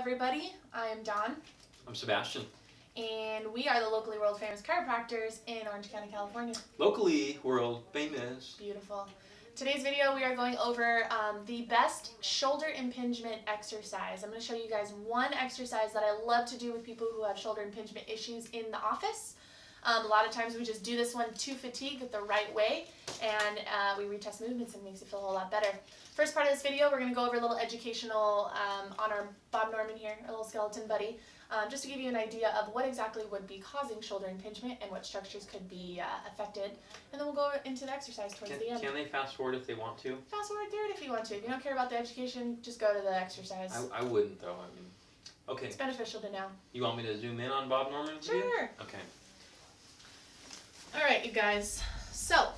everybody. I'm Dawn. I'm Sebastian. And we are the locally world famous chiropractors in Orange County, California. Locally world famous. Beautiful. Today's video we are going over the best shoulder impingement exercise. I'm going to show you guys one exercise that I love to do with people who have shoulder impingement issues in the office. A lot of times we just do this one to fatigue the right way, and we retest movements and it makes it feel a whole lot better. First part of this video, we're going to go over a little educational on our Bob Norman here, our little skeleton buddy, just to give you an idea of what exactly would be causing shoulder impingement and what structures could be affected. And then we'll go into the exercise towards the end. Can they fast forward if they want to? Fast forward through it if you want to. If you don't care about the education, just go to the exercise. I wouldn't though. I mean, okay. It's beneficial to know. You want me to zoom in on Bob Norman? Sure. Okay. Alright, you guys, so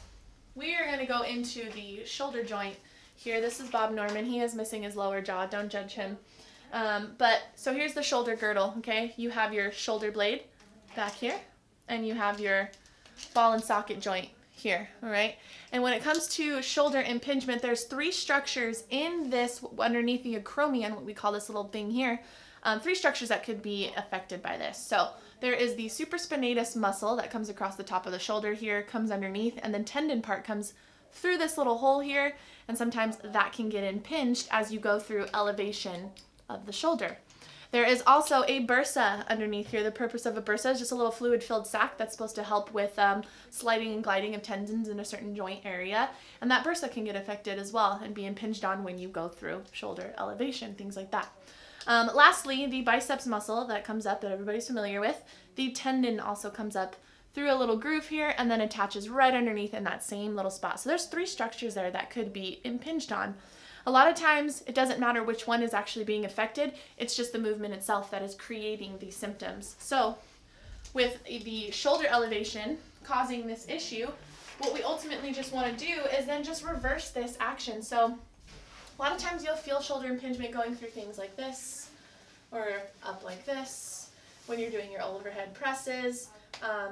we are going to go into the shoulder joint here. This is Bob Norman. He is missing his lower jaw. Don't judge him. So here's the shoulder girdle, okay? You have your shoulder blade back here, and you have your ball and socket joint here, all right? And when it comes to shoulder impingement, there's three structures in this, underneath the acromion, what we call this little thing here, three structures that could be affected by this. So there is the supraspinatus muscle that comes across the top of the shoulder here, comes underneath, and then tendon part comes through this little hole here, and sometimes that can get impinged as you go through elevation of the shoulder. There is also a bursa underneath here. The purpose of a bursa is just a little fluid-filled sac that's supposed to help with sliding and gliding of tendons in a certain joint area, and that bursa can get affected as well and be impinged on when you go through shoulder elevation, things like that. Lastly, the biceps muscle that comes up that everybody's familiar with, the tendon also comes up through a little groove here and then attaches right underneath in that same little spot. So there's three structures there that could be impinged on. A lot of times it doesn't matter which one is actually being affected, it's just the movement itself that is creating these symptoms. So with the shoulder elevation causing this issue, what we ultimately just want to do is then just reverse this action. So a lot of times you'll feel shoulder impingement going through things like this, or up like this, when you're doing your overhead presses.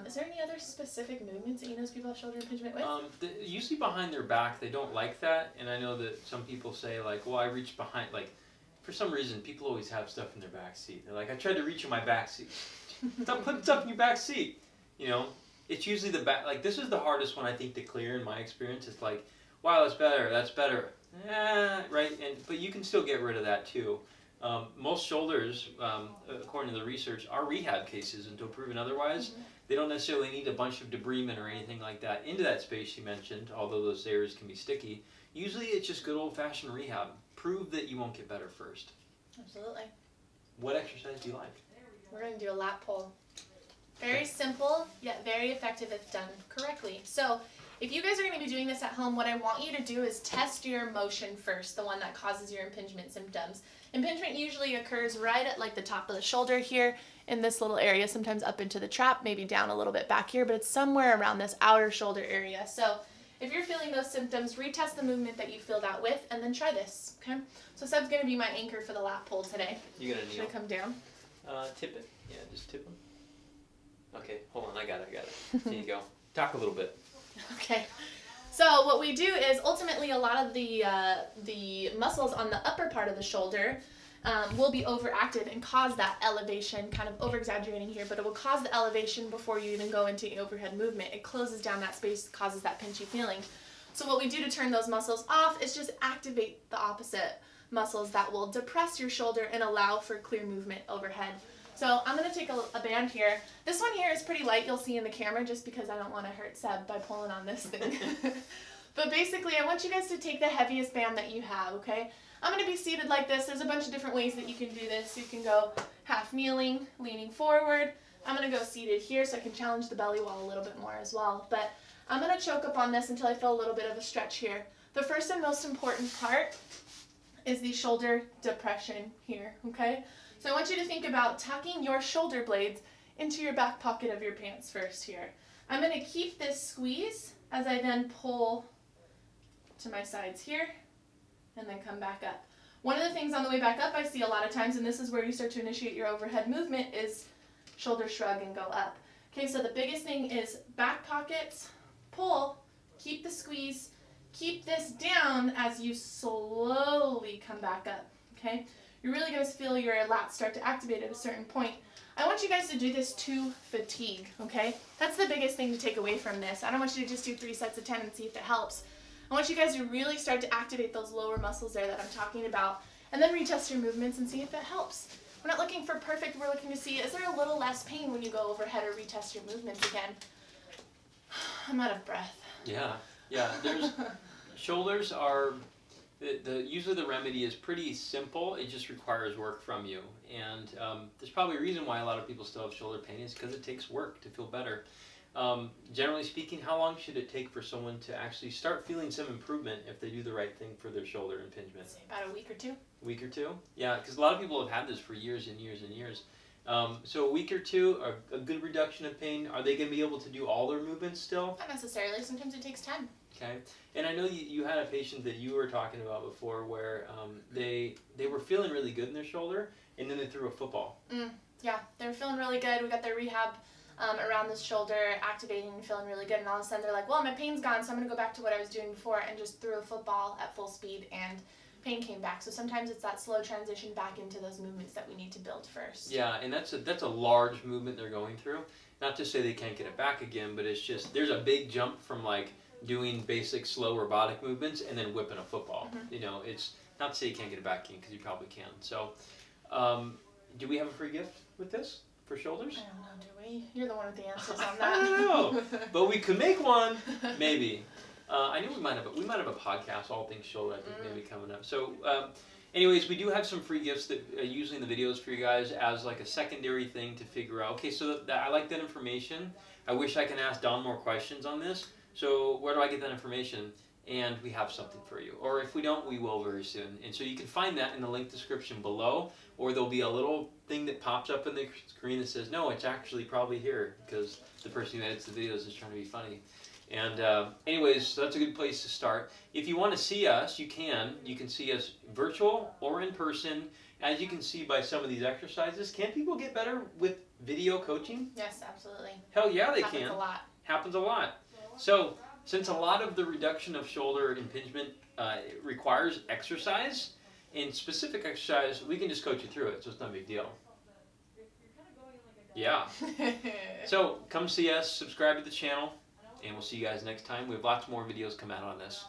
Is there any other specific movements that you know people have shoulder impingement with? Usually behind their back, they don't like that, and I know that some people say like, well, I reach behind, like, for some reason, people always have stuff in their back seat. They're like, I tried to reach in my back seat. Stop putting stuff in your back seat. You know, it's usually the back, like, this is the hardest one I think to clear in my experience. It's like, wow, that's better. Right, but you can still get rid of that too. Most shoulders, according to the research, are rehab cases until proven otherwise. Mm-hmm. They don't necessarily need a bunch of debridement or anything like that into that space you mentioned, although those areas can be sticky. Usually it's just good old-fashioned rehab. Prove that you won't get better first. Absolutely. What exercise do you like? We're going to do a lat pull. Very simple, yet very effective if done correctly. So if you guys are going to be doing this at home, what I want you to do is test your motion first, the one that causes your impingement symptoms. Impingement usually occurs right at like the top of the shoulder here in this little area, sometimes up into the trap, maybe down a little bit back here, but it's somewhere around this outer shoulder area. So if you're feeling those symptoms, retest the movement that you filled out with, and then try this, okay? So Seb's going to be my anchor for the lat pull today. You gonna kneel? Should I come down? Tip it. Yeah, just tip them. Okay, hold on, I got it. Here you go. Talk a little bit. Okay. So what we do is ultimately a lot of the muscles on the upper part of the shoulder will be overactive and cause that elevation, kind of over-exaggerating here, but it will cause the elevation before you even go into overhead movement. It closes down that space, causes that pinchy feeling. So what we do to turn those muscles off is just activate the opposite muscles that will depress your shoulder and allow for clear movement overhead. So I'm going to take a band here. This one here is pretty light, you'll see in the camera, just because I don't want to hurt Seb by pulling on this thing. But basically, I want you guys to take the heaviest band that you have, okay? I'm going to be seated like this. There's a bunch of different ways that you can do this. You can go half kneeling, leaning forward. I'm going to go seated here so I can challenge the belly wall a little bit more as well. But I'm going to choke up on this until I feel a little bit of a stretch here. The first and most important part is the shoulder depression here, okay? So I want you to think about tucking your shoulder blades into your back pocket of your pants first here. I'm going to keep this squeeze as I then pull to my sides here and then come back up. One of the things on the way back up I see a lot of times, and this is where you start to initiate your overhead movement, is shoulder shrug and go up. Okay, so the biggest thing is back pockets, pull, keep the squeeze, keep this down as you slowly come back up, okay? you're really going to feel your lats start to activate at a certain point. I want you guys to do this to fatigue, okay? That's the biggest thing to take away from this. I don't want you to just do 3 sets of 10 and see if it helps. I want you guys to really start to activate those lower muscles there that I'm talking about, and then retest your movements and see if it helps. We're not looking for perfect, we're looking to see, is there a little less pain when you go overhead or retest your movements again? I'm out of breath. Yeah, there's, shoulders are, usually the remedy is pretty simple, it just requires work from you. And there's probably a reason why a lot of people still have shoulder pain is because it takes work to feel better. Generally speaking, how long should it take for someone to actually start feeling some improvement if they do the right thing for their shoulder impingement? Say about a week or two. A week or two? Yeah, because a lot of people have had this for years and years and years. So a week or two, a good reduction of pain. Are they going to be able to do all their movements still? Not necessarily. Sometimes it takes 10. Okay. And I know you had a patient that you were talking about before where they were feeling really good in their shoulder, and then they threw a football. Yeah, they were feeling really good. We got their rehab around this shoulder, activating and feeling really good. And all of a sudden they're like, well, my pain's gone, so I'm going to go back to what I was doing before, and just threw a football at full speed, and pain came back. So sometimes it's that slow transition back into those movements that we need to build first. Yeah, and that's a large movement they're going through. Not to say they can't get it back again, but it's just there's a big jump from like doing basic slow robotic movements and then whipping a football. You know, it's not to say you can't get it back in, because you probably can. So do we have a free gift with this for shoulders? I don't know, do we? You're the one with the answers on that. I don't know, but we could make one, maybe. I knew we might have a podcast, all things shoulder, I think maybe coming up. So anyways, we do have some free gifts that usually in the videos for you guys as like a secondary thing to figure out. Okay, so I like that information. I wish I can ask Don more questions on this. So where do I get that information? And we have something for you. Or if we don't, we will very soon. And so you can find that in the link description below, or there'll be a little thing that pops up in the screen that says, no, it's actually probably here, because the person who edits the videos is trying to be funny. And anyways, so that's a good place to start. If you want to see us, you can. You can see us virtual or in person. As you can see by some of these exercises, can people get better with video coaching? Yes, absolutely. Hell yeah, they Happens can. a lot. Happens a lot. So, since a lot of the reduction of shoulder impingement requires exercise, and specific exercise, we can just coach you through it, so it's not a big deal. Yeah. So, come see us, subscribe to the channel, and we'll see you guys next time. We have lots more videos come out on this.